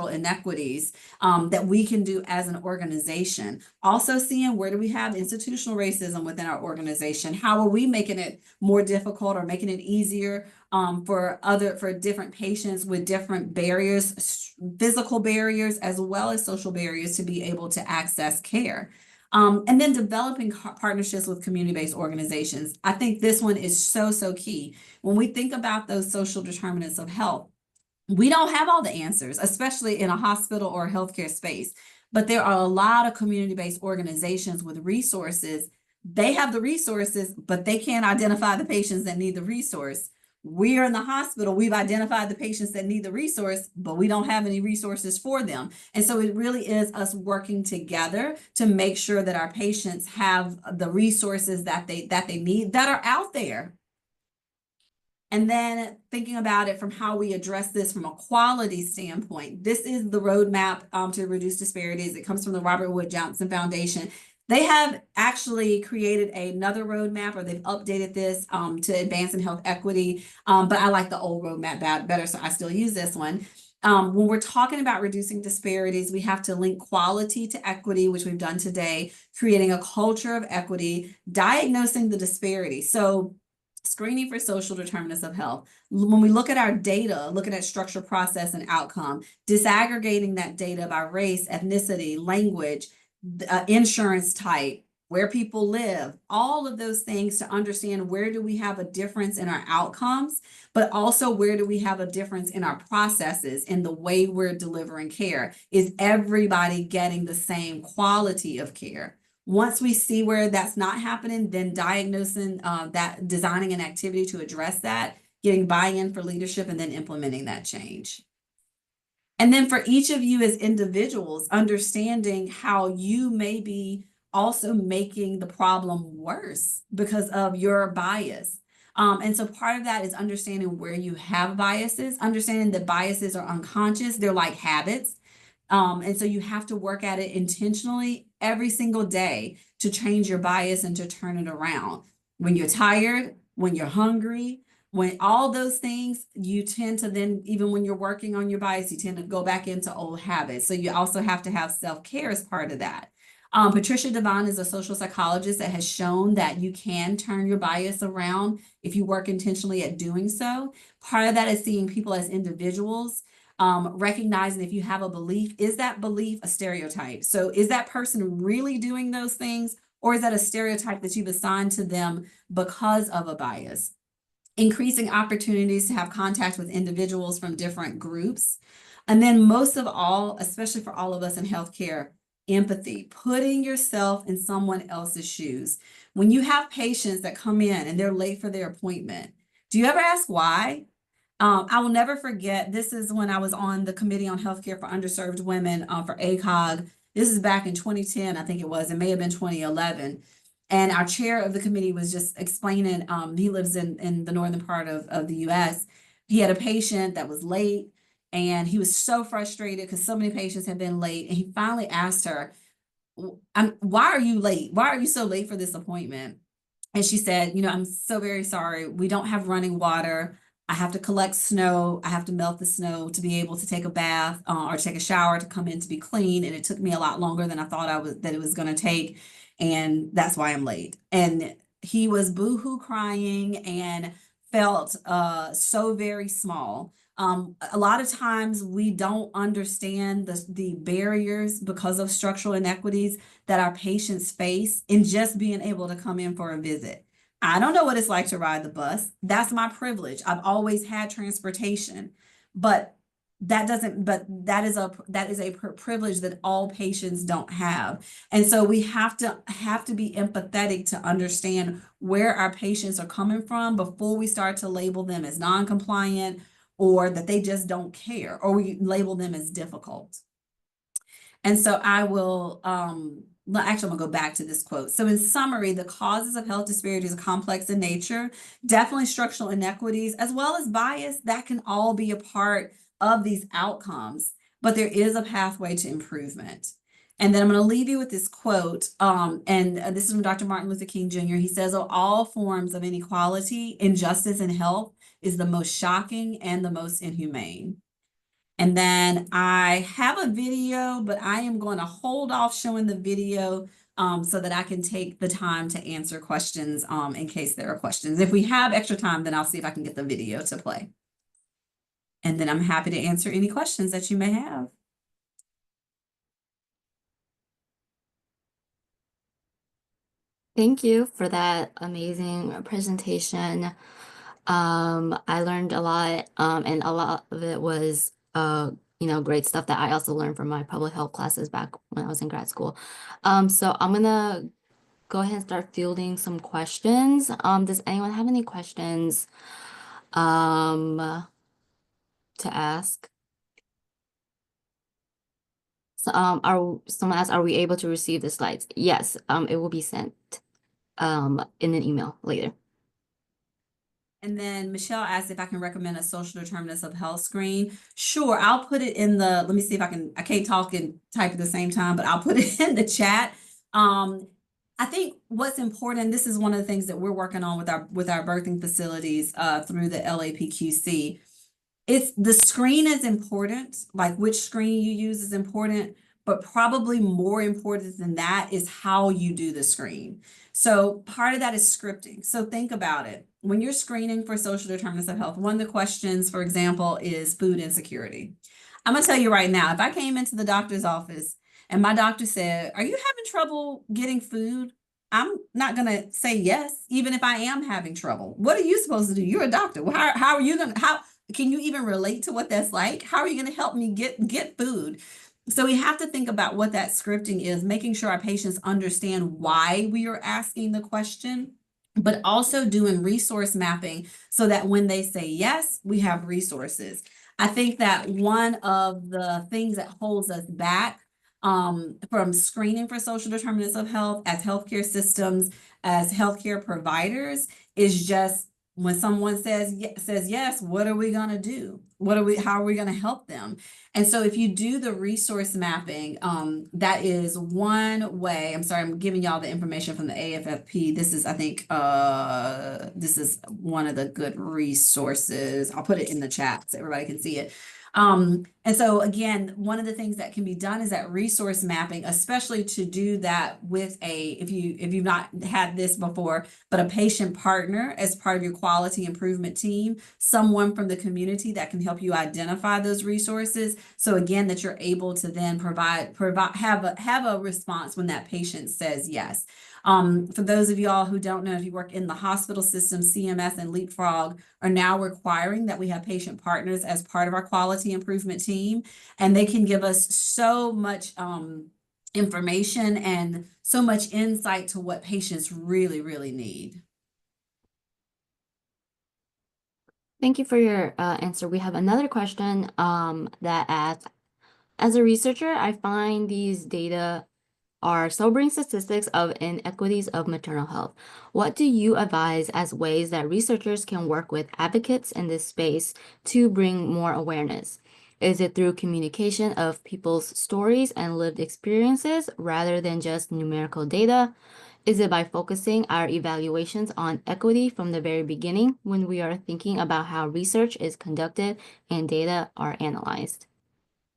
inequities that we can do as an organization. Also seeing where do we have institutional racism within our organization? How are we making it more difficult or making it easier for different patients with different barriers, physical barriers, as well as social barriers to be able to access care. And then developing partnerships with community-based organizations. I think this one is so key. When we think about those social determinants of health, we don't have all the answers, especially in a hospital or a healthcare space, but there are a lot of community-based organizations with resources. They have the resources, but they can't identify the patients that need the resource. We are in the hospital, we've identified the patients that need the resource, but we don't have any resources for them. And so it really is us working together to make sure that our patients have the resources that they need that are out there. And then thinking about it from how we address this from a quality standpoint, this is the roadmap to reduce disparities. It comes from the Robert Wood Johnson Foundation. They have actually created another roadmap, or they've updated this to advance in health equity. But I like the old roadmap better, so I still use this one. When we're talking about reducing disparities, we have to link quality to equity, which we've done today, creating a culture of equity, diagnosing the disparity. So screening for social determinants of health. When we look at our data, looking at structure, process, and outcome, disaggregating that data by race, ethnicity, language, insurance type, where people live, all of those things to understand where do we have a difference in our outcomes, but also where do we have a difference in our processes, in the way we're delivering care. Is everybody getting the same quality of care? Once we see where that's not happening, then diagnosing that, designing an activity to address that, getting buy-in for leadership, and then implementing that change. And then for each of you as individuals, understanding how you may be also making the problem worse because of your bias. And so part of that is understanding where you have biases, understanding that biases are unconscious, they're like habits. And so you have to work at it intentionally every single day to change your bias and to turn it around. When you're tired, when you're hungry, when all those things, you tend to then, even when you're working on your bias, you tend to go back into old habits. So you also have to have self-care as part of that. Patricia Devine is a social psychologist that has shown that you can turn your bias around if you work intentionally at doing so. Part of that is seeing people as individuals, recognizing if you have a belief, is that belief a stereotype? So is that person really doing those things, or is that a stereotype that you've assigned to them because of a bias? Increasing opportunities to have contact with individuals from different groups. And then most of all, especially for all of us in healthcare, empathy, putting yourself in someone else's shoes. When you have patients that come in and they're late for their appointment, do you ever ask why? I will never forget, this is when I was on the Committee on Healthcare for Underserved Women for ACOG. This is back in 2010, I think it was. It may have been 2011. And our chair of the committee was just explaining, he lives in the northern part of the US. He had a patient that was late, and he was so frustrated because so many patients had been late. And he finally asked her, why are you late? Why are you so late for this appointment? And she said, I'm so very sorry. We don't have running water. I have to collect snow. I have to melt the snow to be able to take a bath or take a shower to come in to be clean. And it took me a lot longer than I thought that it was going to take. And that's why I'm late. And he was boohoo crying and felt so very small. A lot of times we don't understand the barriers because of structural inequities that our patients face in just being able to come in for a visit. I don't know what it's like to ride the bus. That's my privilege. I've always had transportation, but that is a privilege that all patients don't have. And so we have to be empathetic to understand where our patients are coming from before we start to label them as non-compliant, or that they just don't care, or we label them as difficult. And so I will, actually, I'm gonna go back to this quote. So in summary, the causes of health disparities are complex in nature, definitely structural inequities, as well as bias, that can all be a part of these outcomes, but there is a pathway to improvement. And then I'm gonna leave you with this quote, and this is from Dr. Martin Luther King Jr. He says, "Of all forms of inequality, injustice in health is the most shocking and the most inhumane." And then I have a video, but I am going to hold off showing the video so that I can take the time to answer questions in case there are questions. If we have extra time, then I'll see if I can get the video to play. And then I'm happy to answer any questions that you may have. Thank you for that amazing presentation. I learned a lot, and a lot of it was, great stuff that I also learned from my public health classes back when I was in grad school. So I'm gonna go ahead and start fielding some questions. Does anyone have any questions, to ask? So, someone asked, are we able to receive the slides? Yes, it will be sent, in an email later. And then Michelle asked if I can recommend a social determinants of health screen. Sure, I'll put it in the, let me see if I can't talk and type at the same time, but I'll put it in the chat. I think what's important, this is one of the things that we're working on with our birthing facilities through the LAPQC. It's the screen is important, like which screen you use is important, but probably more important than that is how you do the screen. So part of that is scripting. So think about it. When you're screening for social determinants of health, one of the questions, for example, is food insecurity. I'm gonna tell you right now, if I came into the doctor's office and my doctor said, "Are you having trouble getting food?" I'm not going to say yes, even if I am having trouble. What are you supposed to do? You're a doctor. Well, how are you going to, how can you even relate to what that's like? How are you going to help me get food? So we have to think about what that scripting is, making sure our patients understand why we are asking the question, but also doing resource mapping so that when they say yes, we have resources. I think that one of the things that holds us back from screening for social determinants of health as healthcare systems, as healthcare providers, is just when someone says yes, what are we going to do? How are we going to help them? And so if you do the resource mapping, that is one way. I'm sorry, I'm giving y'all the information from the AFFP. This is, I think, this is one of the good resources. I'll put it in the chat so everybody can see it. And so again, one of the things that can be done is that resource mapping, especially to do that with if you've not had this before, but a patient partner as part of your quality improvement team, someone from the community that can help you identify those resources. So again, that you're able to then have a response when that patient says yes. For those of y'all who don't know, if you work in the hospital system, CMS and Leapfrog are now requiring that we have patient partners as part of our quality improvement team, and they can give us so much information and so much insight to what patients really, really need. Thank you for your answer. We have another question that asks, as a researcher, I find these data are sobering statistics of inequities of maternal health. What do you advise as ways that researchers can work with advocates in this space to bring more awareness? Is it through communication of people's stories and lived experiences rather than just numerical data? Is it by focusing our evaluations on equity from the very beginning when we are thinking about how research is conducted and data are analyzed?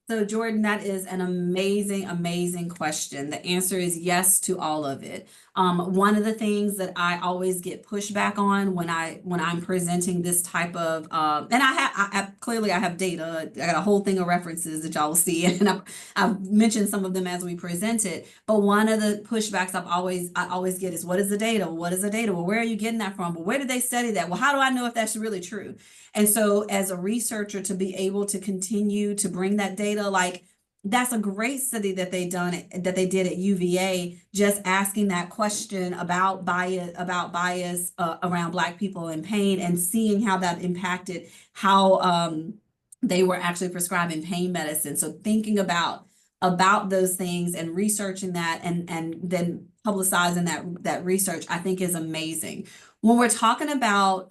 So Jordan, that is an amazing, amazing question. The answer is yes to all of it. One of the things that I always get pushback on when I'm presenting this type of, and clearly I have data. I got a whole thing of references that y'all will see, and I've mentioned some of them as we present it. But one of the pushbacks I always get is, what is the data? What is the data? Well, where are you getting that from? Well, where did they study that? Well, how do I know if that's really true? And so as a researcher, to be able to continue to bring that data, like that's a great study that they did at UVA, just asking that question about bias around Black people in pain, and seeing how that impacted how they were actually prescribing pain medicine. So thinking about those things and researching that, and then publicizing that research, I think is amazing. When we're talking about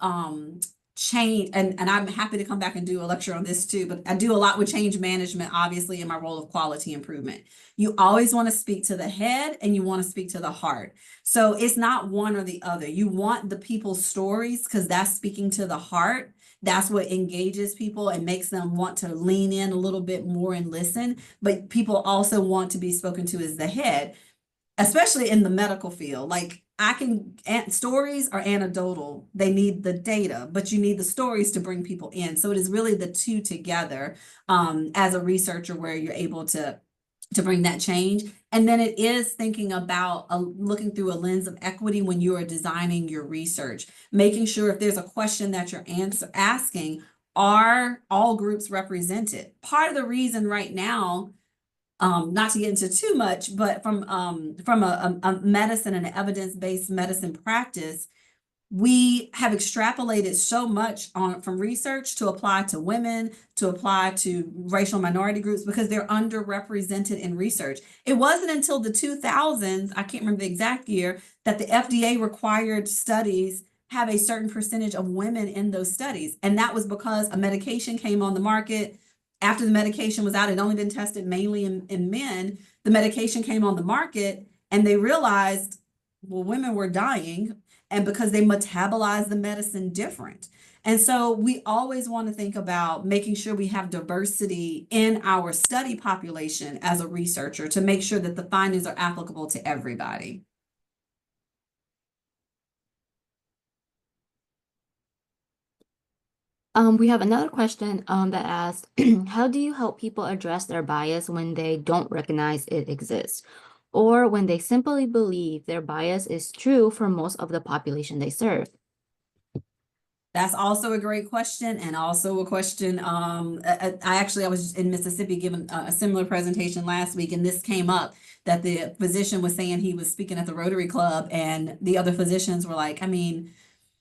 change, and I'm happy to come back and do a lecture on this too, but I do a lot with change management, obviously, in my role of quality improvement. You always want to speak to the head and you want to speak to the heart. So it's not one or the other. You want the people's stories because that's speaking to the heart. That's what engages people and makes them want to lean in a little bit more and listen. But people also want to be spoken to as the head, especially in the medical field. Like stories are anecdotal. They need the data, but you need the stories to bring people in. So it is really the two together as a researcher where you're able to bring that change. And then it is thinking about looking through a lens of equity when you are designing your research, making sure if there's a question that you're asking, are all groups represented? Part of the reason right now, not to get into too much, but from a medicine and an evidence-based medicine practice, we have extrapolated so much from research to apply to women, to apply to racial minority groups, because they're underrepresented in research. It wasn't until the 2000s, I can't remember the exact year, that the FDA required studies have a certain percentage of women in those studies. And that was because a medication came on the market. After the medication was out, it had only been tested mainly in men. The medication came on the market and they realized, well, women were dying, and because they metabolize the medicine different. And so we always want to think about making sure we have diversity in our study population as a researcher to make sure that the findings are applicable to everybody. We have another question that asks, how do you help people address their bias when they don't recognize it exists? or when they simply believe their bias is true for most of the population they serve? That's also a great question, and also a question. I was in Mississippi giving a similar presentation last week, and this came up that the physician was saying he was speaking at the Rotary Club, and the other physicians were like, I mean,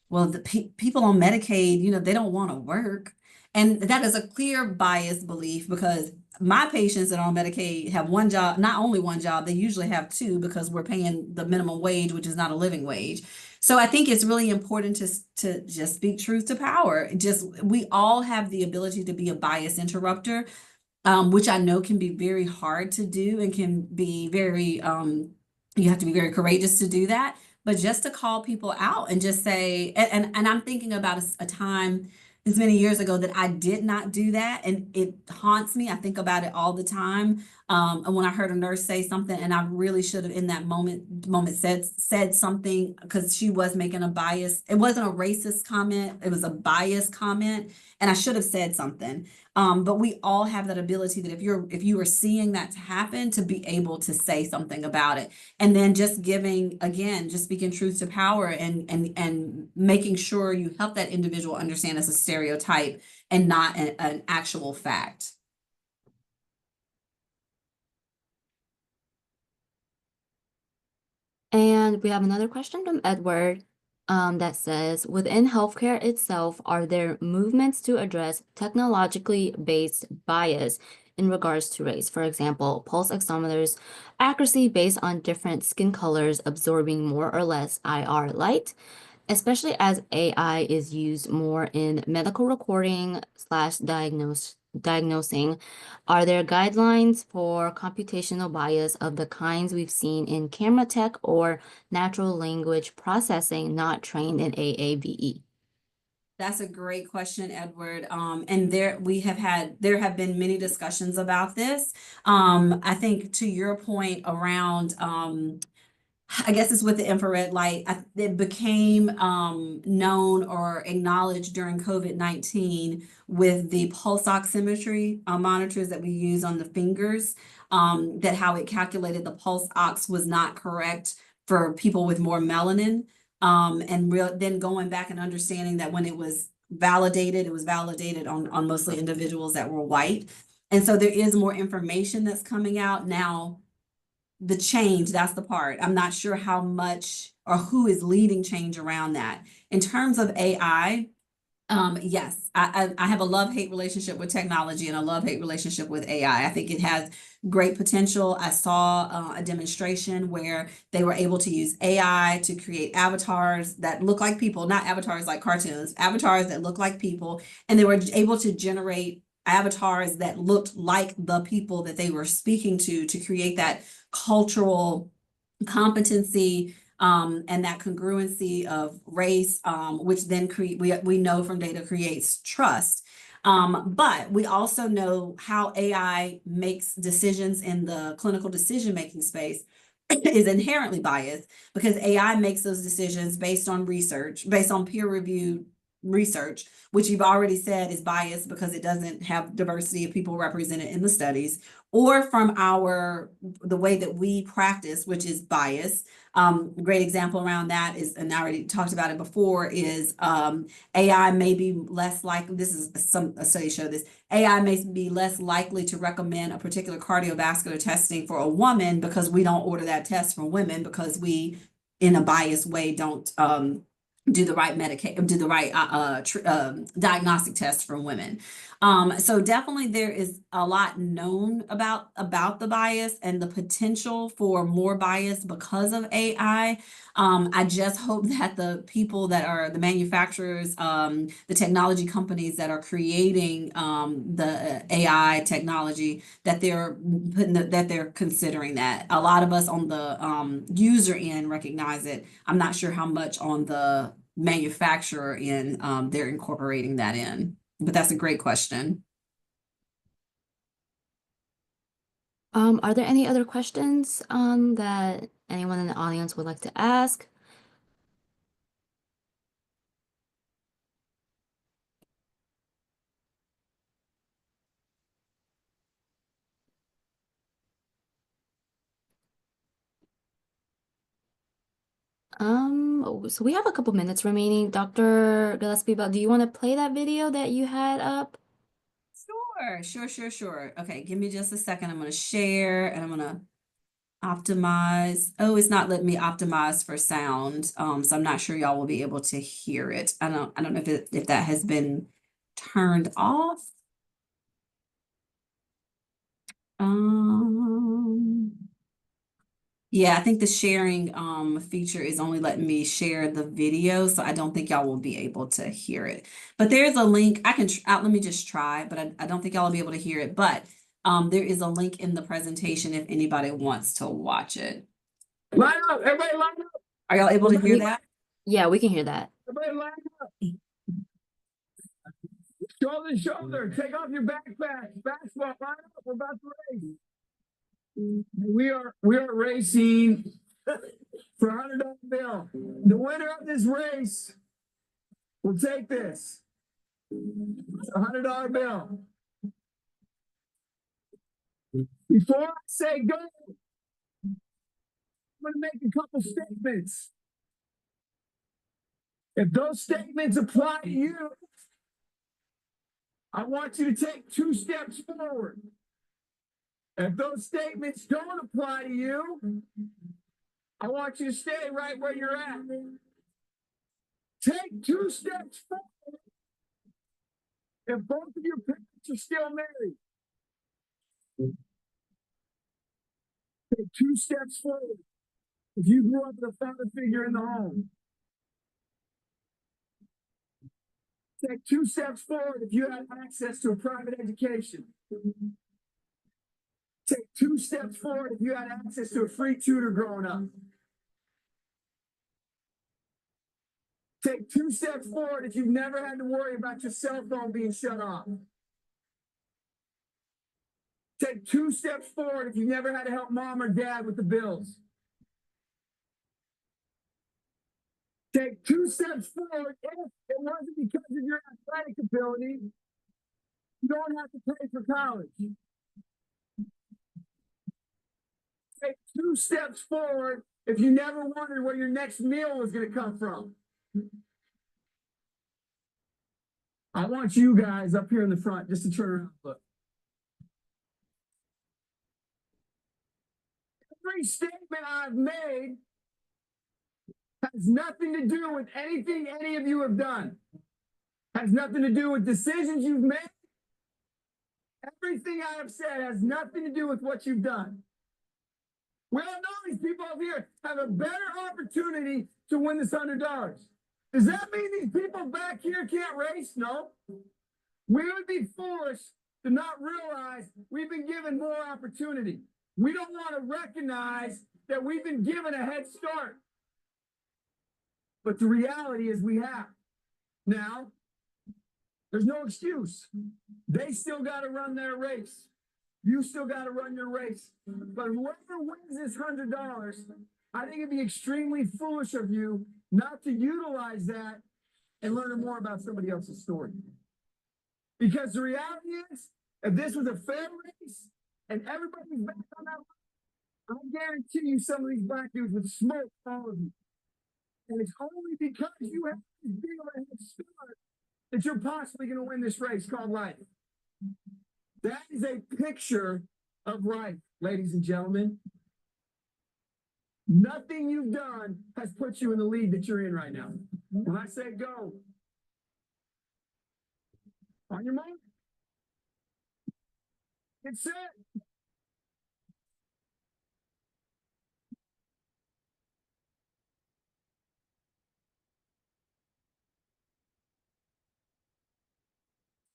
well, the people on Medicaid, they don't want to work. And that is a clear bias belief because my patients that are on Medicaid have one job, not only one job, they usually have two because we're paying the minimum wage, which is not a living wage. So I think it's really important to just speak truth to power. Just we all have the ability to be a bias interrupter, which I know can be very hard to do and can be very, you have to be very courageous to do that. But just to call people out and just say, and I'm thinking about a time as many years ago that I did not do that, and it haunts me. I think about it all the time. And when I heard a nurse say something, and I really should have in that moment said something because she was making a bias. It wasn't a racist comment; it was a bias comment, and I should have said something. But we all have that ability that if you are seeing that to happen, to be able to say something about it. And then just giving, again, just speaking truth to power and making sure you help that individual understand it's a stereotype and not an actual fact. And we have another question from Edward that says, within healthcare itself, are there movements to address technologically based bias in regards to race? For example, pulse oximeters, accuracy based on different skin colors absorbing more or less IR light, especially as AI is used more in medical recording slash diagnosing. Are there guidelines for computational bias of the kinds we've seen in camera tech or natural language processing not trained in AAVE? That's a great question, Edward. And there have been many discussions about this. I think to your point around I guess it's with the infrared light. It became known or acknowledged during COVID-19 with the pulse oximetry monitors that we use on the fingers, that how it calculated the pulse ox was not correct for people with more melanin. Then going back and understanding that when it was validated on mostly individuals that were white. And so there is more information that's coming out now. The change, that's the part. I'm not sure how much or who is leading change around that. In terms of AI, yes, I have a love-hate relationship with technology and a love-hate relationship with AI. I think it has great potential. I saw a demonstration where they were able to use AI to create avatars that look like people, not avatars like cartoons, avatars that look like people, and they were able to generate avatars that looked like the people that they were speaking to create that cultural competency, and that congruency of race, which then we know from data creates trust. But we also know how AI makes decisions in the clinical decision-making space is inherently biased because AI makes those decisions based on research, based on peer-reviewed research, which you've already said is biased because it doesn't have diversity of people represented in the studies, or from the way that we practice, which is bias. Great example around that is, and I already talked about it before, is AI may be less likely, this is a study show this, AI may be less likely to recommend a particular cardiovascular testing for a woman because we don't order that test for women because we, in a biased way, don't do the right diagnostic test for women. So definitely there is a lot known about the bias and the potential for more bias because of AI. I just hope that the people that are the manufacturers, the technology companies that are creating the AI technology, that they're considering that. A lot of us on the user end recognize it. I'm not sure how much on the manufacturer end they're incorporating that in. But that's a great question. Are there any other questions that anyone in the audience would like to ask? So we have a couple minutes remaining. Dr. Gillispie-Bell, do you want to play that video that you had up? Sure. Okay, give me just a second. I'm gonna share and I'm gonna optimize. Oh, it's not letting me optimize for sound. So I'm not sure y'all will be able to hear it. I don't know if that has been turned off. Yeah, I think the sharing feature is only letting me share the video, so I don't think y'all will be able to hear it. But there's a link. I can let me just try, but I don't think y'all will be able to hear it. But there is a link in the presentation if anybody wants to watch it. Line up, everybody line up. Are y'all able to hear that? Yeah, we can hear that. Everybody line up. Shoulder to shoulder. Take off your backpack. Basketball, line up. We're about to race. We are racing for $100 bill. The winner of this race will take this. It's a $100 bill. Before I say go, I'm going to make a couple statements. If those statements apply to you, I want you to take 2 steps forward. If those statements don't apply to you, I want you to stay right where you're at. Take 2 steps forward if both of your parents are still married. Take 2 steps forward if you grew up with a father figure in the home. Take 2 steps forward if you had access to a private education. Take 2 steps forward if you had access to a free tutor growing up. Take 2 steps forward if you've never had to worry about your cell phone being shut off. Take 2 steps forward if you've never had to help mom or dad with the bills. Take 2 steps forward if it wasn't because of your athletic ability. You don't have to pay for college. Take 2 steps forward if you never wondered where your next meal was going to come from. I want you guys up here in the front just to turn around and look. Every statement I've made has nothing to do with anything any of you have done. Has nothing to do with decisions you've made. Everything I have said has nothing to do with what you've done. We all know these people over here have a better opportunity to win this $100. Does that mean these people back here can't race? No. We would be foolish to not realize we've been given more opportunity. We don't want to recognize that we've been given a head start. But the reality is we have. Now, there's no excuse. They still got to run their race. You still got to run your race. But whoever wins this $100, I think it'd be extremely foolish of you not to utilize that and learn more about somebody else's story. Because the reality is, if this was a fair race and everybody's back on that line, I guarantee you some of these black dudes would smoke all of you. And it's only because you have this big of a head start that you're possibly going to win this race called life. That is a picture of life, ladies and gentlemen. Nothing you've done has put you in the lead that you're in right now. When I say go, on your mark, get set.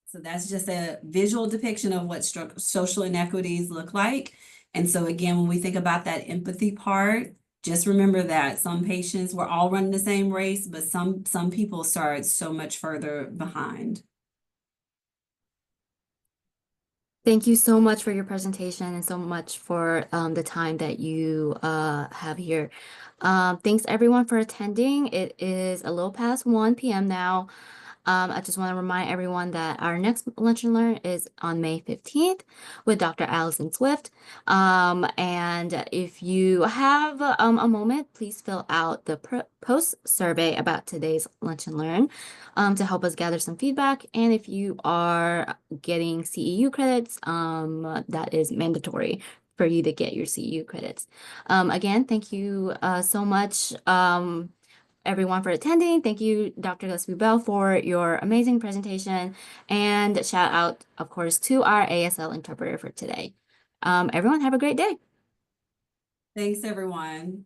So that's just a visual depiction of what social inequities look like. And so again, when we think about that empathy part, just remember that some patients, we're all running the same race, but some people start so much further behind. Thank you so much for your presentation and so much for the time that you have here. Thanks everyone for attending. It is a little past 1 p.m. now. I just want to remind everyone that our next Lunch and Learn is on May 15th with Dr. Allison Swift. And if you have a moment, please fill out the post survey about today's Lunch and Learn to help us gather some feedback. And if you are getting CEU credits, that is mandatory for you to get your CEU credits. Again, thank you so much. Everyone for attending. Thank you, Dr. Gillispie-Bell, for your amazing presentation. And shout out, of course, to our ASL interpreter for today. Everyone have a great day. Thanks, everyone.